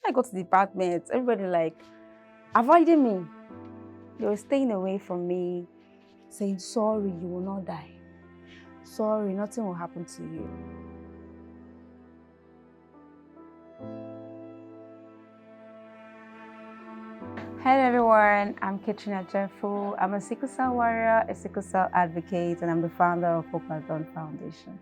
I go to the department, everybody like avoiding me. They were staying away from me, saying, sorry, you will not die. Sorry, nothing will happen to you. Hello everyone, I'm Catherine Ajefu. I'm a sickle cell warrior, a sickle cell advocate, and I'm the founder of Hope Has Done Foundation.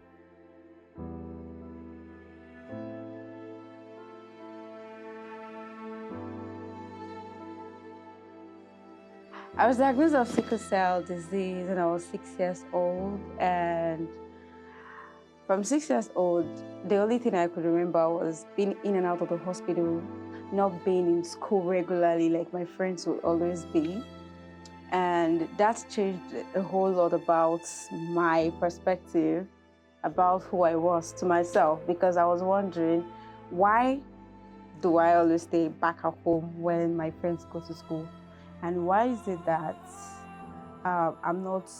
I was diagnosed with sickle cell disease when I was 6 years old, and from 6 years old, the only thing I could remember was being in and out of the hospital, not being in school regularly like my friends would always be. And that's changed a whole lot about my perspective about who I was to myself, because I was wondering, why do I always stay back at home when my friends go to school? And why is it that I'm not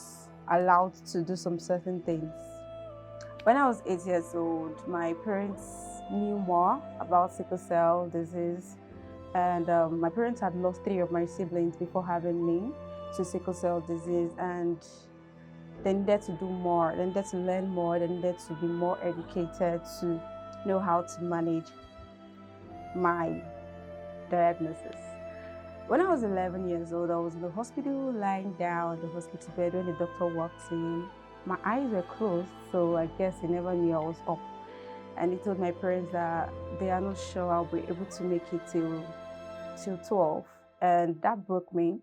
allowed to do some certain things? When I was 8 years old, my parents knew more about sickle cell disease, and my parents had lost 3 of my siblings before having me to sickle cell disease, and they needed to do more, they needed to learn more, they needed to be more educated to know how to manage my diagnosis. When I was 11 years old, I was in the hospital, lying down in the hospital bed when the doctor walked in. My eyes were closed, so I guess he never knew I was up. And he told my parents that they are not sure I'll be able to make it till 12. And that broke me.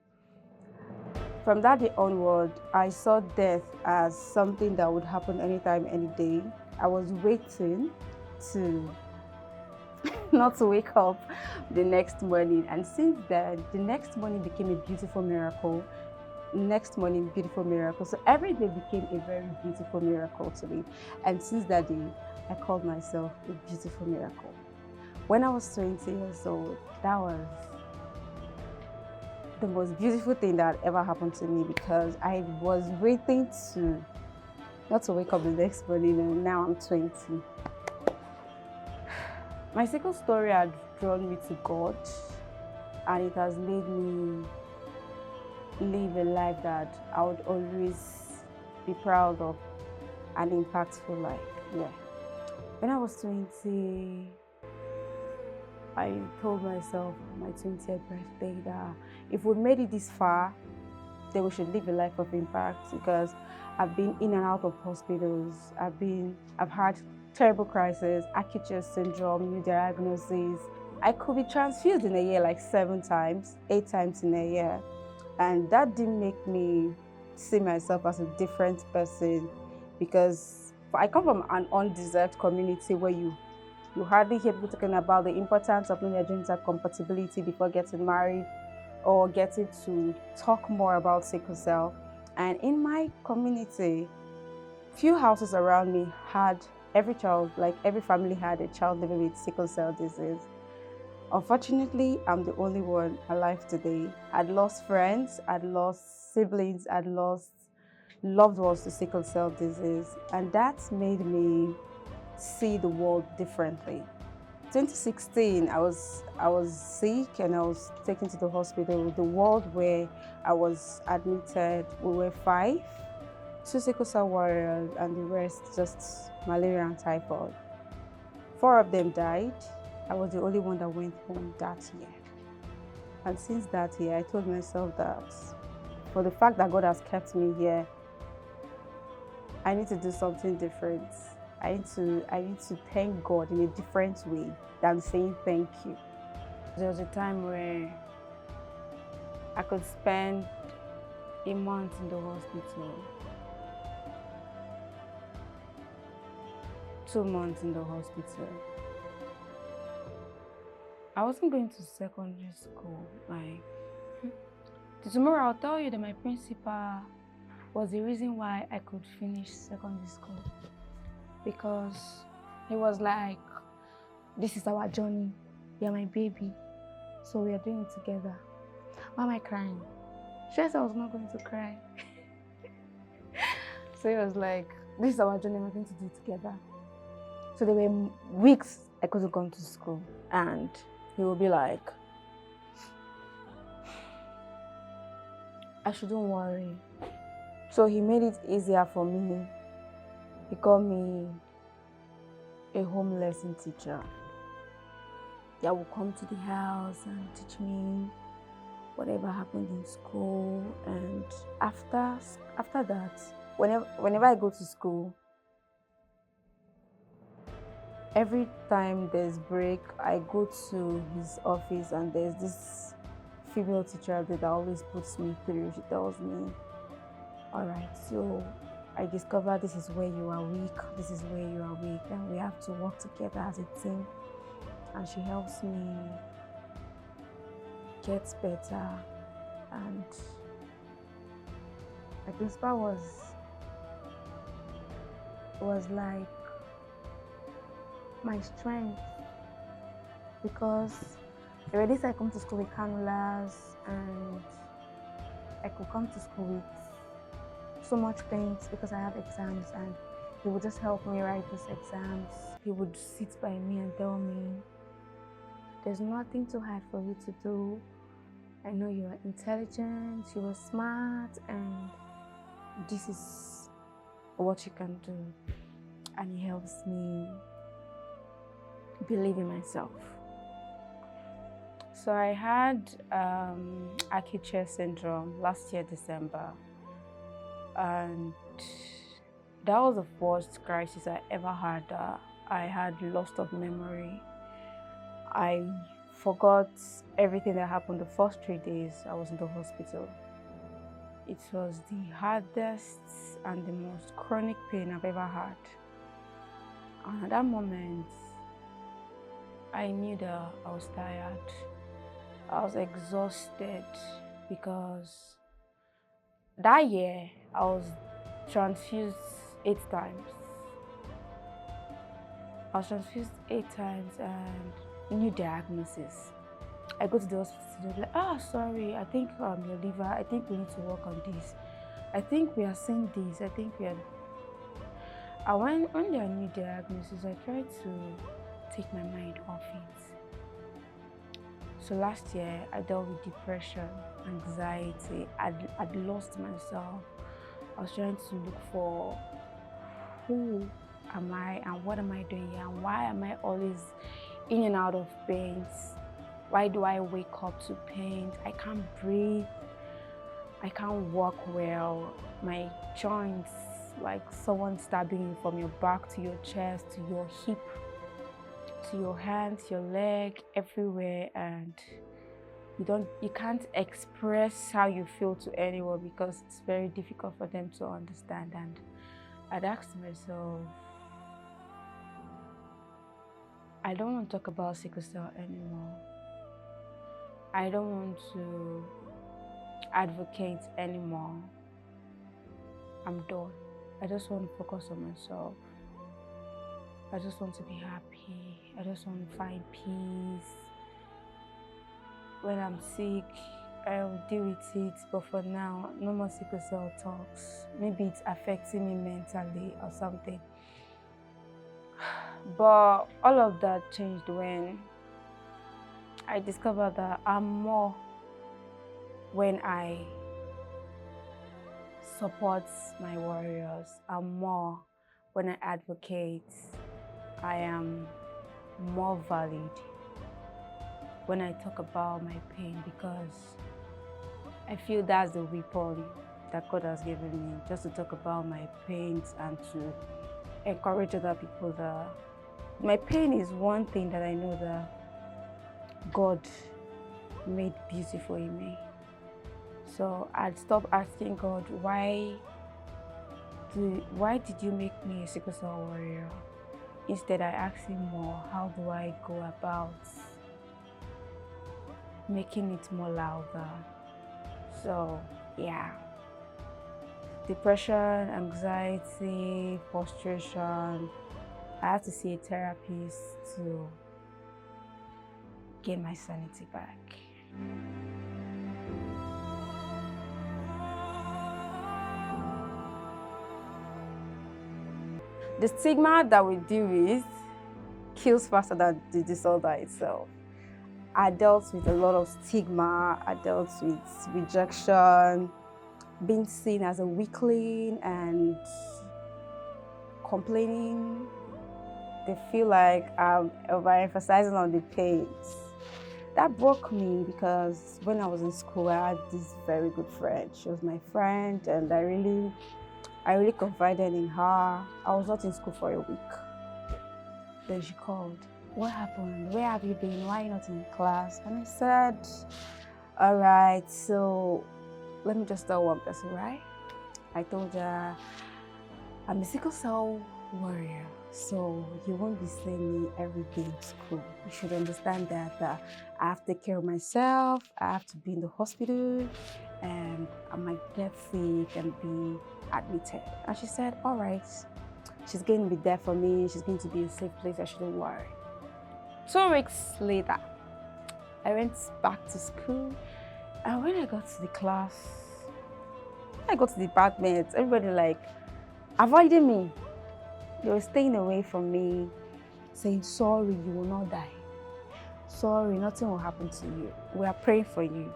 From that day onward, I saw death as something that would happen anytime, any day. I was waiting to not to wake up the next morning. And since then, the next morning became a beautiful miracle. Next morning, beautiful miracle. So every day became a very beautiful miracle to me. And since that day, I called myself a beautiful miracle. When I was 20 years old, that was the most beautiful thing that ever happened to me, because I was waiting to not to wake up the next morning, and now I'm 20. My sickle story had drawn me to God, and it has made me live a life that I would always be proud of, an impactful life. Yeah. When I was 20, I told myself on my 20th birthday that if we made it this far, then we should live a life of impact, because I've been in and out of hospitals. I've had terrible crises, acute chest syndrome, new diagnoses. I could be transfused in a year like 7 times, 8 times in a year. And that didn't make me see myself as a different person, because I come from an undeserved community where you hardly hear people talking about the importance of knowing your gender compatibility before getting married or getting to talk more about sickle cell. And in my community, few houses around me had every child, like every family had a child living with sickle cell disease. Unfortunately, I'm the only one alive today. I'd lost friends, I'd lost siblings, I'd lost loved ones to sickle cell disease, and that made me see the world differently. 2016, I was sick and I was taken to the hospital. The ward where I was admitted, we were 5, 2 sickle cell warriors, and the rest just malaria and typhoid. 4 of them died. I was the only one that went home that year. And since that year, I told myself that for the fact that God has kept me here, I need to do something different. I need to thank God in a different way than saying thank you. There was a time where I could spend a month in the hospital, 2 months in the hospital. I wasn't going to secondary school. Tomorrow I'll tell you that my principal was the reason why I could finish secondary school. Because he was like, this is our journey. You're my baby. So we are doing it together. Why am I crying? She said I was not going to cry. So he was like, this is our journey, we're going to do it together. So there were weeks I couldn't come to school. And he will be like, I shouldn't worry. So he made it easier for me. He called me a home lesson teacher that will come to the house and teach me whatever happened in school. And after that, whenever I go to school, every time there's break, I go to his office and there's this female teacher that always puts me through. She tells me, all right, so I discovered this is where you are weak, this is where you are weak, and we have to work together as a team. And she helps me get better. And my principal was like my strength, because there were days I come to school with cannulas and I could come to school with so much pain because I have exams, and he would just help me write those exams. He would sit by me and tell me, there's nothing too hard for you to do. I know you're intelligent, you're smart, and this is what you can do. And he helps me believe in myself. So I had Ajefu syndrome last year, December. And that was the first crisis I ever had. I had loss of memory. I forgot everything that happened the first 3 days I was in the hospital. It was the hardest and the most chronic pain I've ever had. And at that moment, I knew that I was tired. I was exhausted because that year I was transfused 8 times. I was transfused 8 times and new diagnosis. I go to the hospital, they're like, sorry, I think your liver, I think we need to work on this. I think we are seeing this, I think we are... And when there are new diagnoses, I try to take my mind off it. So last year, I dealt with depression, anxiety. I'd lost myself. I was trying to look for who am I and what am I doing here and why am I always in and out of pains? Why do I wake up to pain? I can't breathe. I can't walk well. My joints, like someone stabbing you from your back to your chest, to your hip, to your hands, your leg, everywhere, and you can't express how you feel to anyone because it's very difficult for them to understand. And I'd asked myself, I don't want to talk about sickle cell anymore. I don't want to advocate anymore. I'm done. I just want to focus on myself. I just want to be happy. I just want to find peace. When I'm sick, I'll deal with it, but for now, no more sickle cell talks. Maybe it's affecting me mentally or something. But all of that changed when I discovered that I'm more when I support my warriors. I'm more when I advocate. I am more valid when I talk about my pain, because I feel that's the weapon that God has given me, just to talk about my pains and to encourage other people that my pain is one thing that I know that God made beautiful in me. So I'd stop asking God, why did you make me a sickle cell warrior? Instead, I ask him more, how do I go about making it more louder? So yeah, depression, anxiety, frustration. I had to see a therapist to gain my sanity back. The stigma that we deal with kills faster than the disorder itself. I dealt with a lot of stigma. I dealt with rejection, being seen as a weakling and complaining. They feel like I'm overemphasizing on the pains. That broke me because when I was in school, I had this very good friend. She was my friend, and I really confided in her. I was not in school for a week. Then she called. What happened? Where have you been? Why are you not in class? And I said, all right, so let me just tell one person, right? I told her, I'm a sickle cell warrior, so you won't be seeing me every day in school. You should understand that I have to take care of myself, I have to be in the hospital, and I might get sick and be admitted. And she said, all right, she's going to be there for me, she's going to be a safe place, I shouldn't worry. 2 weeks later, I went back to school, and when I got to the class, when I got to the department, everybody like avoiding me. They were staying away from me, saying, sorry, you will not die. Sorry, nothing will happen to you. We are praying for you.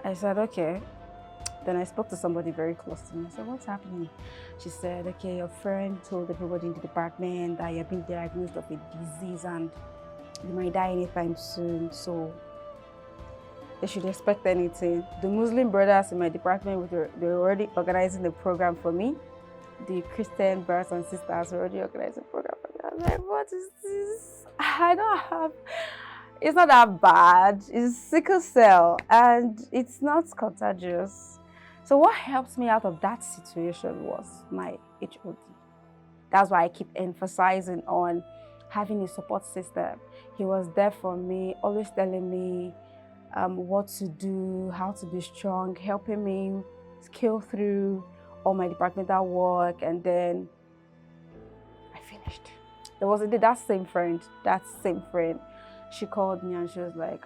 I said, okay. Then I spoke to somebody very close to me. I said, what's happening? She said, okay, your friend told everybody in the department that you've been diagnosed of a disease and you might die anytime soon, so they should expect anything. The Muslim brothers in my department, they were already organizing the program for me. The Christian brothers and sisters were already organizing the program for me. I was like, what is this? I don't have... It's not that bad. It's sickle cell and it's not contagious. So what helps me out of that situation was my HOD. That's why I keep emphasizing on having a support system. He was there for me, always telling me what to do, how to be strong, helping me scale through all my departmental work, and then I finished. There was a day, that same friend, she called me and she was like,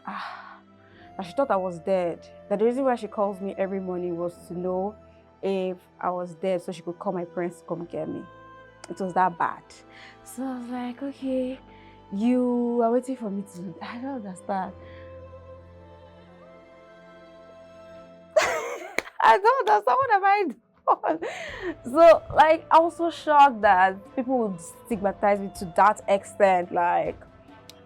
and she thought I was dead. That the reason why she calls me every morning was to know if I was dead so she could call my parents to come get me. It was that bad. So I was like, okay, you are waiting for me to... I don't understand. I don't understand. What have I done? So, like, I was so shocked that people would stigmatize me to that extent. Like,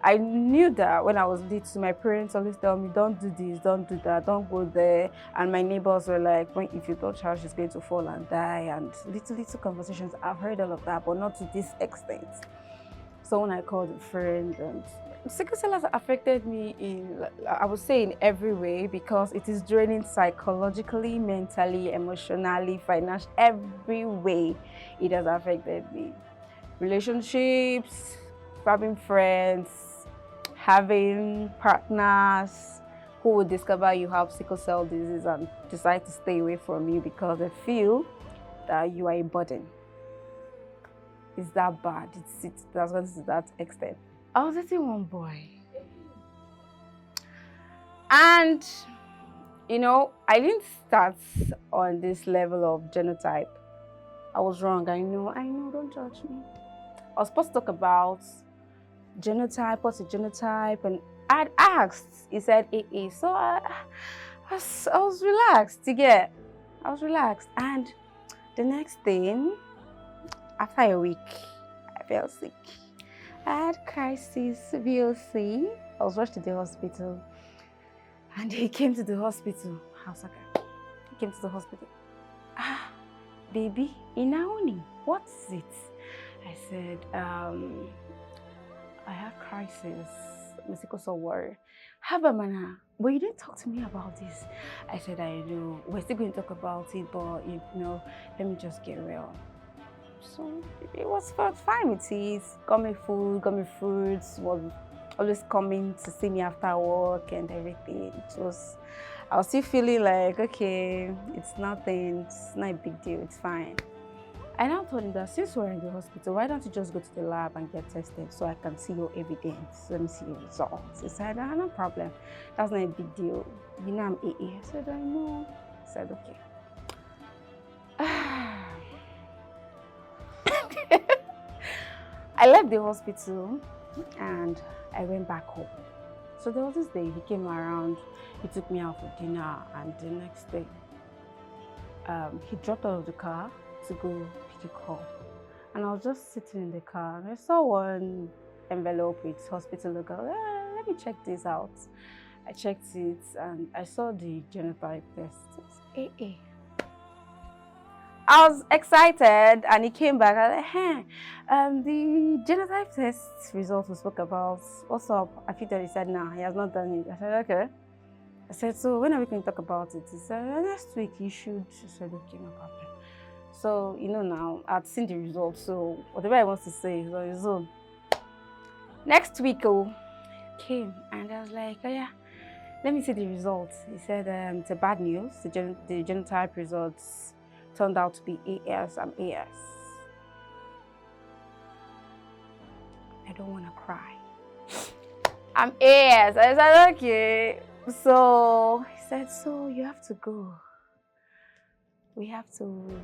I knew that when I was little, my parents always tell me, don't do this, don't do that, don't go there. And my neighbors were like, if you touch her, she's going to fall and die. And little conversations, I've heard all of that, but not to this extent. So when I called a friend, and sickle cell has affected me in, I would say, in every way, because it is draining psychologically, mentally, emotionally, financially, every way it has affected me. Relationships, having friends, having partners who will discover you have sickle cell disease and decide to stay away from you because they feel that you are a burden. It's that bad. That's going to that extent. I was dating one boy. And, you know, I didn't start on this level of genotype. I was wrong. I know, don't judge me. I was supposed to talk about genotype, what's a genotype, and I'd asked. He said AA. So I was relaxed. I was relaxed. And the next thing, after a week, I felt sick. I had crisis, VOC. I was rushed to the hospital. And he came to the hospital. He came to the hospital. Baby, Inaoni, what is it? I said, I have crisis. I'm a sickle cell warrior. Habamana, but you didn't talk to me about this. I said, I know. We're still going to talk about it, but you know, let me just get well. So it was fine with it. Got me food, got me fruits, was always coming to see me after work and everything. I was still feeling like, okay, it's nothing, it's not a big deal, it's fine. I now told him that since we're in the hospital, why don't you just go to the lab and get tested so I can see your evidence, let me see your results. He said, no problem, that's not a big deal. You know I'm AA. I said, I know. He said, okay. I left the hospital and I went back home. So there was this day he came around, he took me out for dinner, and the next day he dropped out of the car to go pick a call. And I was just sitting in the car and I saw one envelope with hospital logo. Let me check this out. I checked it and I saw the genotype test. It was AA. I was excited and he came back. I was like, hey, the genotype test result we spoke about, what's up? I figured he said, nah, he has not done it. I said, okay. I said, so when are we going to talk about it? He said, next week you should. I said, okay, no problem. So, you know now, I'd seen the results, so whatever I want to say is on his own. Next week, came and I was like, oh yeah, let me see the results. He said, it's a bad news. The genotype results turned out to be AS. I'm AS. I don't want to cry. I'm AS. I said, okay. So he said, so you have to go. We have to.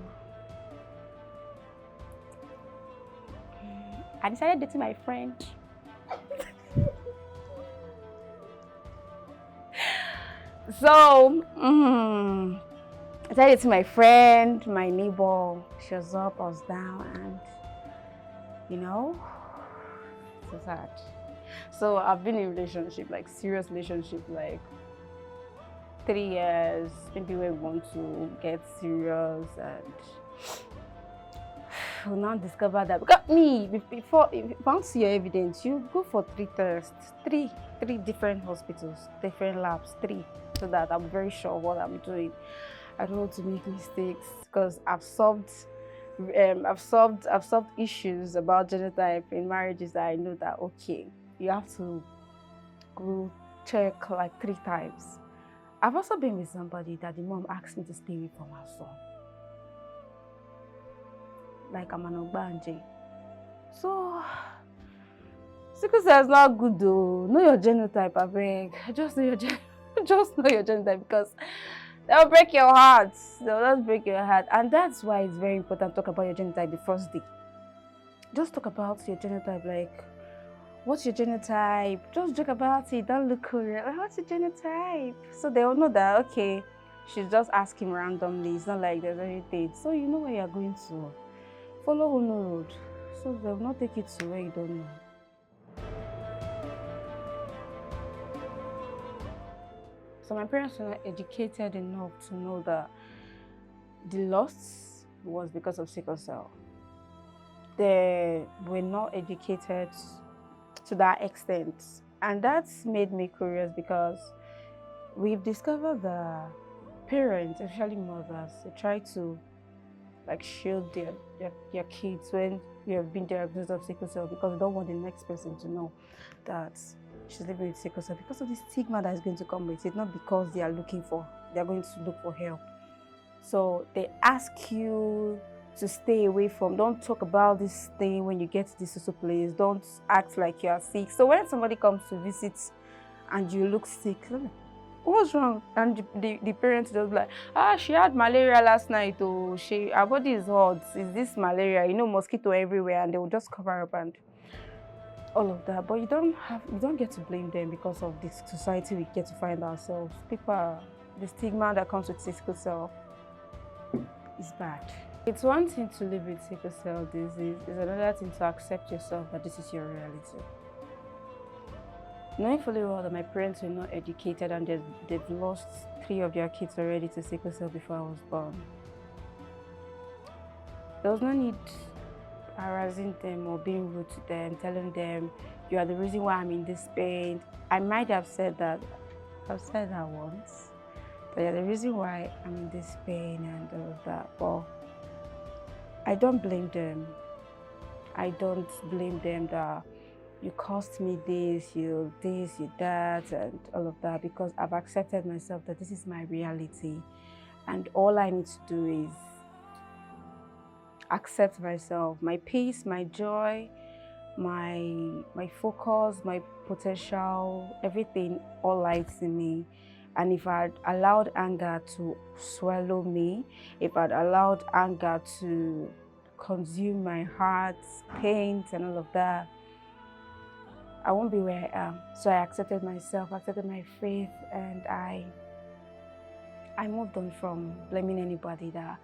I decided dating my friend. So, I decided dating my friend, my neighbor. She was up, I was down, and you know, so sad. So I've been in a relationship, like serious relationship, like 3 years. Maybe we want to get serious, and we'll now discover that because me, before if you want to see your evidence, you go for 3 tests, three different hospitals, different labs, 3, so that I'm very sure of what I'm doing. I don't want to make mistakes because I've solved issues about genotype in marriages that I know that okay, you have to go check like 3 times. I've also been with somebody that the mom asked me to stay away from her son. Like I'm an Ogbanje. So sickle cell is not good though. Know your genotype, I beg. Just know your genotype because they'll break your heart. They'll just break your heart. And that's why it's very important to talk about your genotype the first day. Just talk about your genotype, like what's your genotype? Just joke about it. Don't look cool. Like, what's your genotype? So they'll know that okay, she's just asking randomly. It's not like there's anything. So you know where you're going to. Follow Uno road. So they'll not take you to where you don't know. So my parents were not educated enough to know that the loss was because of sickle cell. They were not educated to that extent. And that's made me curious because we've discovered that parents, especially mothers, they try to like shield their kids when you have been diagnosed with sickle cell because they don't want the next person to know that she's living with sickle cell because of the stigma that is going to come with it, not because they are going to look for help. So they ask you to stay away from, don't talk about this thing when you get to this social place, don't act like you are sick. So when somebody comes to visit and you look sick, what's wrong? And the parents just like, she had malaria last night, or her body is hot, is this malaria? You know, mosquito everywhere, and they will just cover up and all of that. But you don't get to blame them because of this society we get to find ourselves. The stigma that comes with sickle cell is bad. It's one thing to live with sickle cell disease, it's another thing to accept yourself that this is your reality. Knowing fully well that my parents were not educated and they've lost 3 of their kids already to sickle cell before I was born. There was no need harassing them or being rude to them, telling them, you are the reason why I'm in this pain. I might have said that. I've said that once. That you're the reason why I'm in this pain and all of that. But I don't blame them. I don't blame them that you cost me this, you that, and all of that, because I've accepted myself that this is my reality. And all I need to do is accept myself, my peace, my joy, my focus, my potential, everything all lies in me. And if I'd allowed anger to swallow me, if I'd allowed anger to consume my heart, pain, and all of that, I won't be where I am. So I accepted myself, accepted my faith, and I moved on from blaming anybody that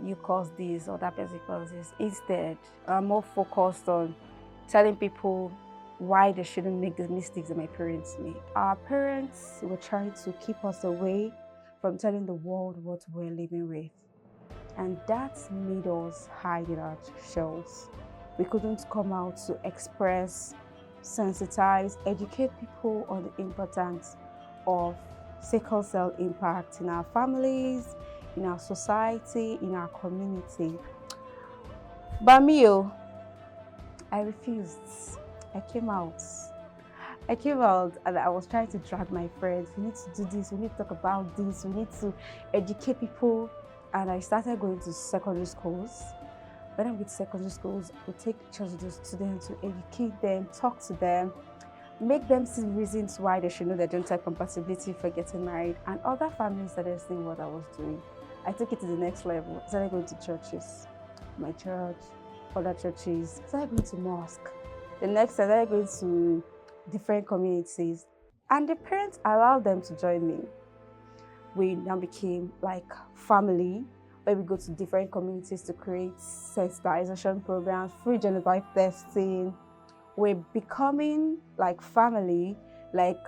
you caused this or that person caused this. Instead, I'm more focused on telling people why they shouldn't make the mistakes that my parents made. Our parents were trying to keep us away from telling the world what we're living with. And that made us hide in our shells. We couldn't come out to express, sensitize, educate people on the importance of sickle cell impact in our families, in our society, in our community. But me, I refused. I came out. I came out and I was trying to drag my friends. We need to do this, we need to talk about this, we need to educate people. And I started going to secondary schools. When I'm with secondary schools, we take pictures with the students to educate them, talk to them, make them see reasons why they should know their gender compatibility for getting married. And other families started seeing what I was doing. I took it to the next level. I started going to churches, my church, other churches. I started going to mosque. The next, I started going to different communities. And the parents allowed them to join me. We now became like family, where we go to different communities to create sensitization programs, free genotype testing. We're becoming like family, like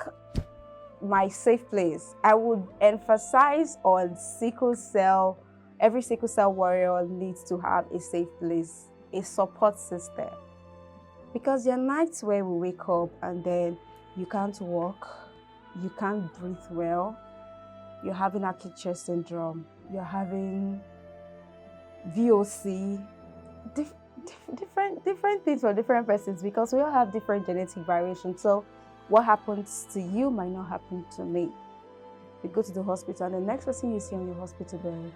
my safe place. I would emphasize on sickle cell. Every sickle cell warrior needs to have a safe place, a support system. Because there are nights where we wake up and then you can't walk, you can't breathe well, you're having acute chest syndrome, you're having VOC, different things for different persons, because we all have different genetic variations. So what happens to you might not happen to me. You go to the hospital and the next person you see on your hospital bed,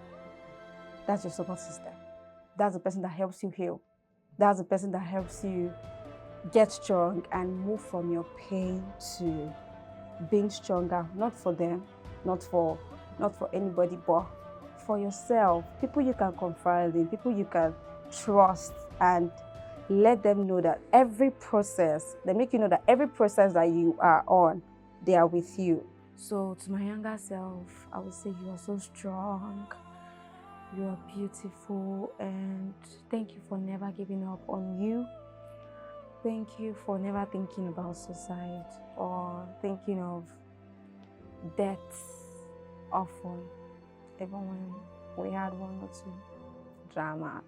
that's your support system. That's the person that helps you heal. That's the person that helps you get strong and move from your pain to being stronger, not for them, not for anybody, but for yourself. People you can confide in, people you can trust, and let them know that every process, they make you know that every process that you are on, they are with you. So to my younger self, I would say you are so strong, you are beautiful, and thank you for never giving up on you. Thank you for never thinking about suicide or thinking of death often, even when we had one or two dramas.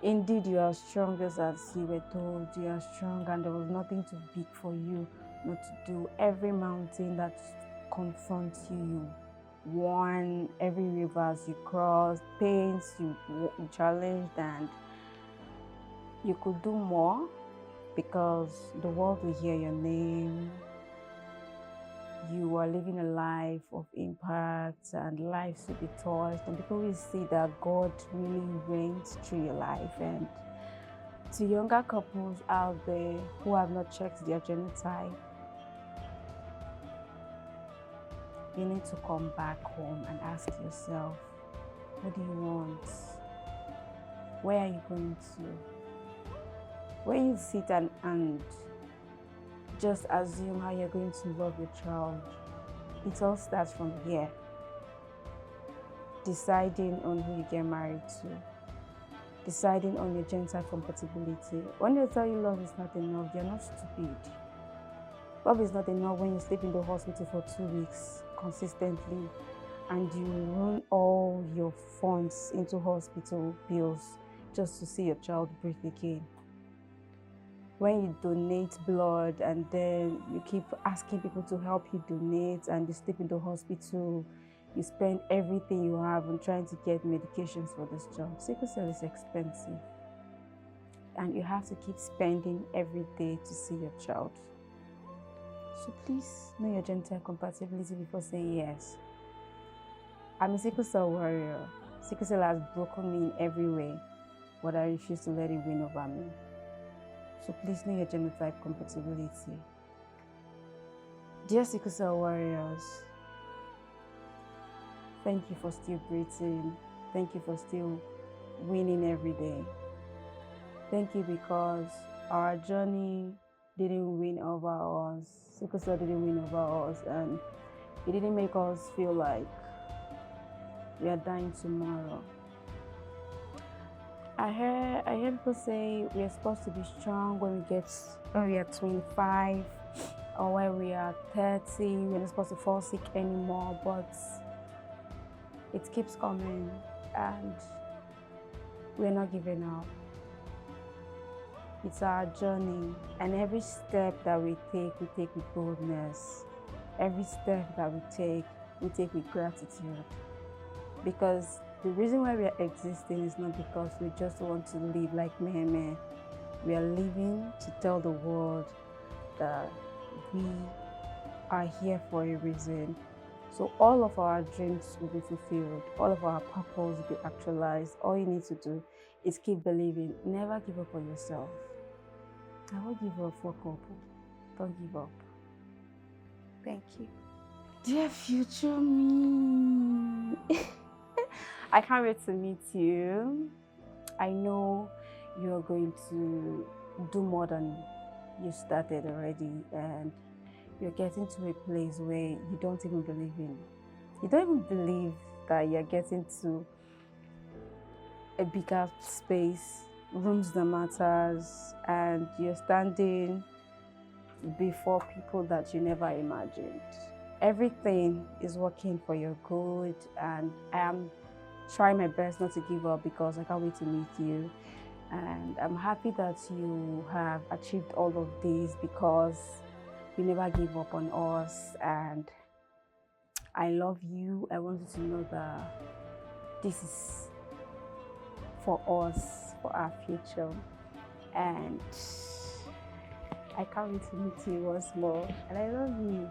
Indeed, you are strong, just as you were told. You are strong, and there was nothing too big for you not to do. Every mountain that confronts you, you won. Every rivers you crossed, pains you challenged, and you could do more because the world will hear your name. You are living a life of impact, and lives will be touched, and people will see that God really reigns through your life. And to younger couples out there who have not checked their genotype, you need to come back home and ask yourself, what do you want? Where are you going to? When you sit and just assume how you're going to love your child, it all starts from here. Deciding on who you get married to, deciding on your gender compatibility. When they tell you love is not enough, you're not stupid. Love is not enough when you sleep in the hospital for 2 weeks consistently and you run all your funds into hospital bills just to see your child breathe again. When you donate blood and then you keep asking people to help you donate and you sleep in the hospital, you spend everything you have on trying to get medications for this child. Sickle cell is expensive and you have to keep spending every day to see your child. So please know your gender compatibility before saying yes. I'm a sickle cell warrior. Sickle cell has broken me in every way, but I refuse to let it win over me. So please know your genotype compatibility. Dear sickle cell warriors, thank you for still breathing. Thank you for still winning every day. Thank you because our journey didn't win over us. Sickle cell didn't win over us, and it didn't make us feel like we are dying tomorrow. I hear people say we are supposed to be strong when we are 25 or when we are 30. We're not supposed to fall sick anymore, but it keeps coming and we're not giving up. It's our journey, and every step that we take with boldness. Every step that we take with gratitude. Because the reason why we are existing is not because we just want to live like meh. We are living to tell the world that we are here for a reason. So all of our dreams will be fulfilled. All of our purpose will be actualized. All you need to do is keep believing. Never give up on yourself. I won't give up for couple. Don't give up. Thank you. Dear future me. I can't wait to meet you. I know you're going to do more than you started already, and you're getting to a place where you don't even believe in. You don't even believe that you're getting to a bigger space, rooms that matters, and you're standing before people that you never imagined. Everything is working for your good, and I am trying my best not to give up because I can't wait to meet you. And I'm happy that you have achieved all of this because you never gave up on us, and I love you. I want you to know that this is for us, for our future, and I can't wait to meet you once more, and I love you.